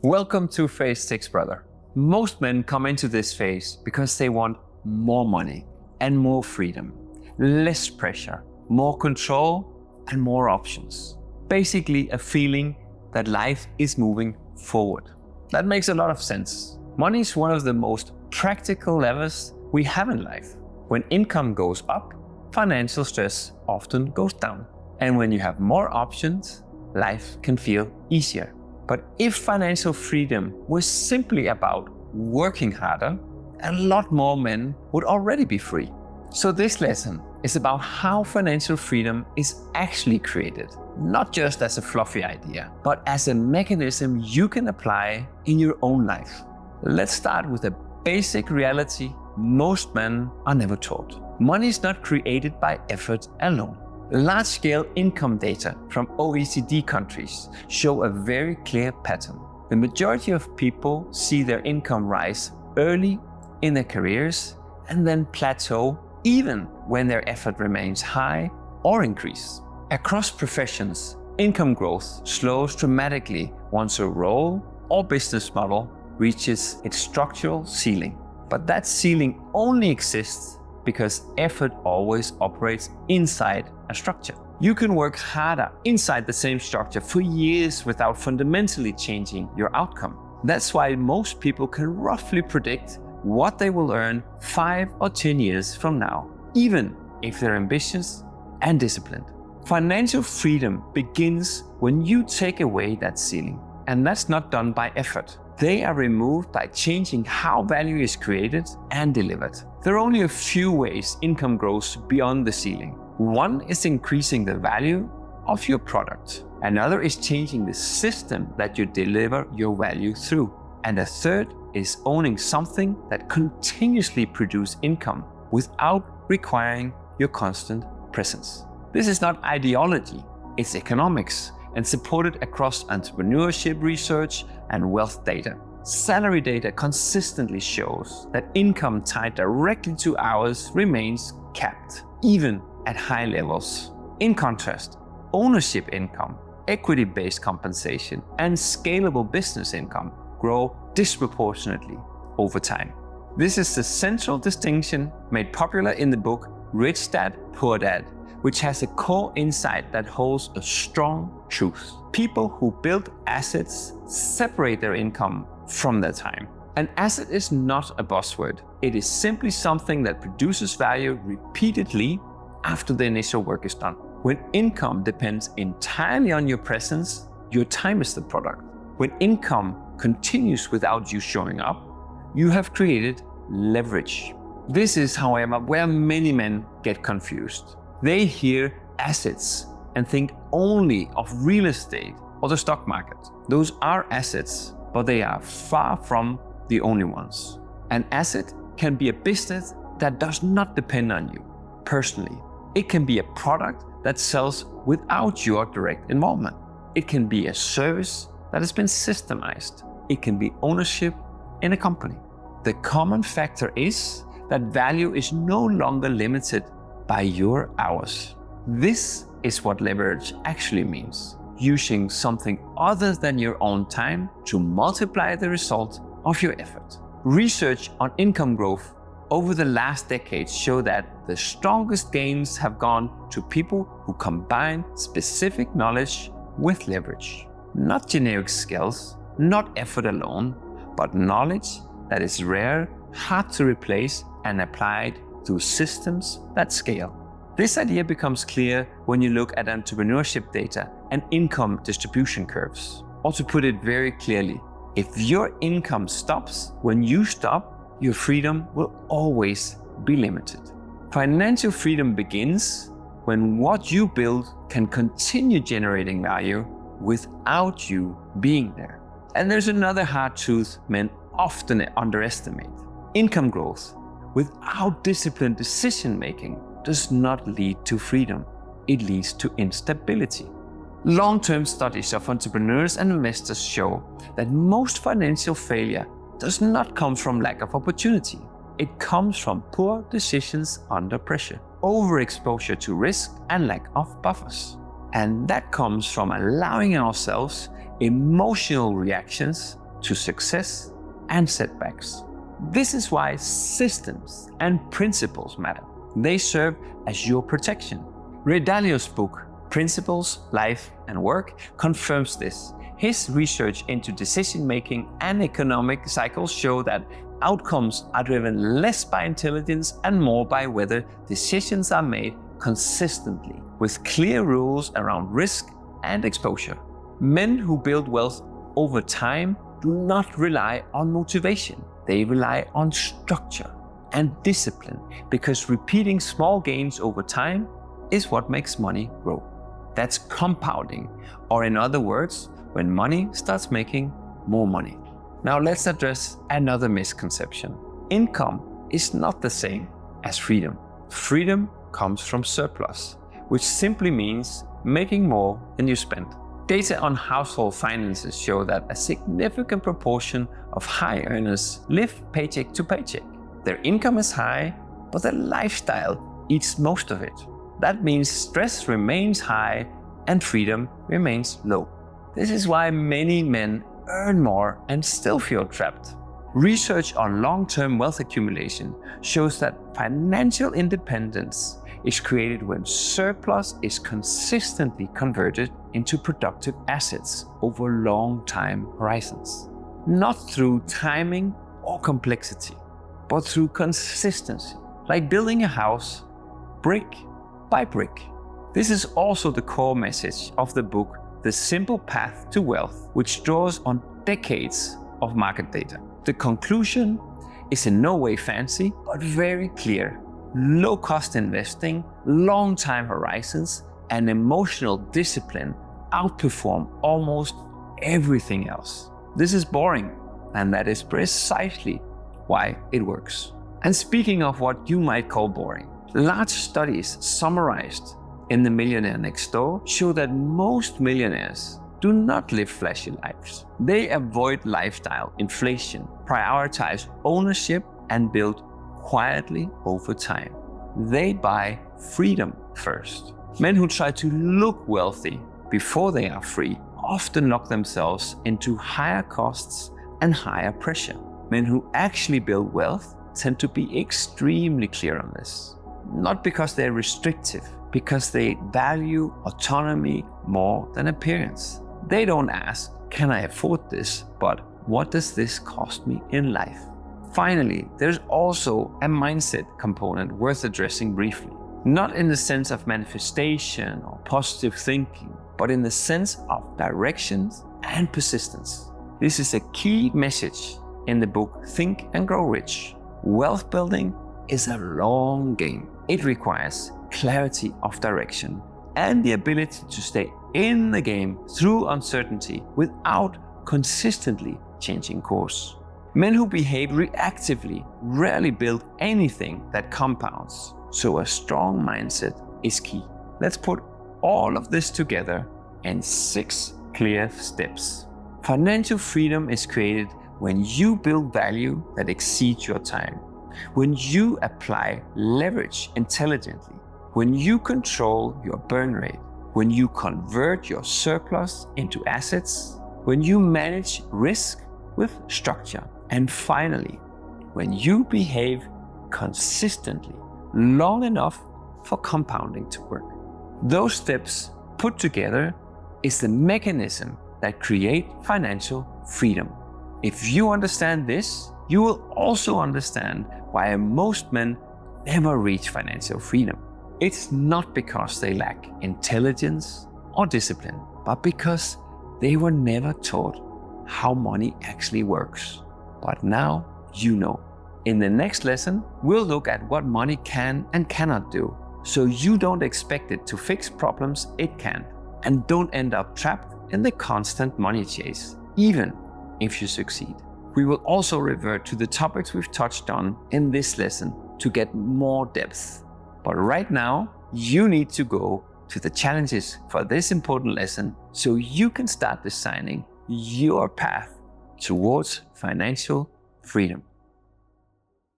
Welcome to phase 6, brother. Most men come into this phase because they want more money and more freedom, less pressure, more control, and more options. Basically, a feeling that life is moving forward. That makes a lot of sense. Money is one of the most practical levers we have in life. When income goes up, financial stress often goes down. And when you have more options, life can feel easier. But if financial freedom was simply about working harder, a lot more men would already be free. So this lesson is about how financial freedom is actually created, not just as a fluffy idea, but as a mechanism you can apply in your own life. Let's start with a basic reality most men are never taught. Money is not created by effort alone. Large-scale income data from OECD countries show a very clear pattern. The majority of people see their income rise early in their careers and then plateau even when their effort remains high or increase. Across professions, income growth slows dramatically once a role or business model reaches its structural ceiling. But that ceiling only exists because effort always operates inside a structure. You can work harder inside the same structure for years without fundamentally changing your outcome. That's why most people can roughly predict what they will earn 5 or 10 years from now, even if they're ambitious and disciplined. Financial freedom begins when you take away that ceiling, and that's not done by effort. They are removed by changing how value is created and delivered. There are only a few ways income grows beyond the ceiling. One is increasing the value of your product. Another is changing the system that you deliver your value through. And a third is owning something that continuously produces income without requiring your constant presence. This is not ideology, it's economics, and supported across entrepreneurship research and wealth data. Salary data consistently shows that income tied directly to hours remains capped, even at high levels. In contrast, ownership income, equity-based compensation, and scalable business income grow disproportionately over time. This is the central distinction made popular in the book Rich Dad, Poor Dad, which has a core insight that holds a strong truth. People who build assets separate their income from their time. An asset is not a buzzword. It is simply something that produces value repeatedly after the initial work is done. When income depends entirely on your presence, your time is the product. When income continues without you showing up, you have created leverage. This is, however, where many men get confused. They hear assets and think only of real estate or the stock market. Those are assets, but they are far from the only ones. An asset can be a business that does not depend on you personally. It can be a product that sells without your direct involvement. It can be a service that has been systemized. It can be ownership in a company. The common factor is that value is no longer limited by your hours. This is what leverage actually means. Using something other than your own time to multiply the result of your effort. Research on income growth over the last decades show that the strongest gains have gone to people who combine specific knowledge with leverage. Not generic skills, not effort alone, but knowledge that is rare, hard to replace, and applied through systems that scale. This idea becomes clear when you look at entrepreneurship data and income distribution curves. Or to put it very clearly, if your income stops when you stop, your freedom will always be limited. Financial freedom begins when what you build can continue generating value without you being there. And there's another hard truth men often underestimate. Income growth without disciplined decision-making does not lead to freedom. It leads to instability. Long-term studies of entrepreneurs and investors show that most financial failure does not come from lack of opportunity. It comes from poor decisions under pressure, overexposure to risk, and lack of buffers. And that comes from allowing ourselves emotional reactions to success and setbacks. This is why systems and principles matter. They serve as your protection. Ray Dalio's book, Principles, Life and Work, confirms this. His research into decision-making and economic cycles show that outcomes are driven less by intelligence and more by whether decisions are made consistently, with clear rules around risk and exposure. Men who build wealth over time do not rely on motivation. They rely on structure and discipline, because repeating small gains over time is what makes money grow. That's compounding, or in other words, when money starts making more money. Now let's address another misconception. Income is not the same as freedom. Freedom comes from surplus, which simply means making more than you spend. Data on household finances show that a significant proportion of high earners live paycheck to paycheck. Their income is high, but their lifestyle eats most of it. That means stress remains high and freedom remains low. This is why many men earn more and still feel trapped. Research on long-term wealth accumulation shows that financial independence is created when surplus is consistently converted into productive assets over long time horizons. Not through timing or complexity, but through consistency, like building a house brick by brick. This is also the core message of the book, The Simple Path to Wealth, which draws on decades of market data. The conclusion is in no way fancy, but very clear. Low-cost investing, long time horizons, and emotional discipline outperform almost everything else. This is boring, and that is precisely why it works. And speaking of what you might call boring, large studies summarized in The Millionaire Next Door show that most millionaires do not live flashy lives. They avoid lifestyle inflation, prioritize ownership, and build quietly over time. They buy freedom first. Men who try to look wealthy before they are free often lock themselves into higher costs and higher pressure. Men who actually build wealth tend to be extremely clear on this. Not because they're restrictive, because they value autonomy more than appearance. They don't ask, can I afford this? But what does this cost me in life? Finally, there's also a mindset component worth addressing briefly. Not in the sense of manifestation or positive thinking, but in the sense of directions and persistence. This is a key message in the book Think and Grow Rich. Wealth building is a long game. It requires clarity of direction and the ability to stay in the game through uncertainty without consistently changing course. Men who behave reactively rarely build anything that compounds, so a strong mindset is key. Let's put all of this together in 6 clear steps. Financial freedom is created when you build value that exceeds your time, when you apply leverage intelligently, when you control your burn rate, when you convert your surplus into assets, when you manage risk with structure, and finally, when you behave consistently long enough for compounding to work. Those steps put together is the mechanism that create financial freedom. If you understand this, you will also understand why most men never reach financial freedom. It's not because they lack intelligence or discipline, but because they were never taught how money actually works. But now you know. In the next lesson, we'll look at what money can and cannot do, so you don't expect it to fix problems it can't, and don't end up trapped in the constant money chase, even if you succeed. We will also revert to the topics we've touched on in this lesson to get more depth. But right now, you need to go to the challenges for this important lesson so you can start designing your path towards financial freedom.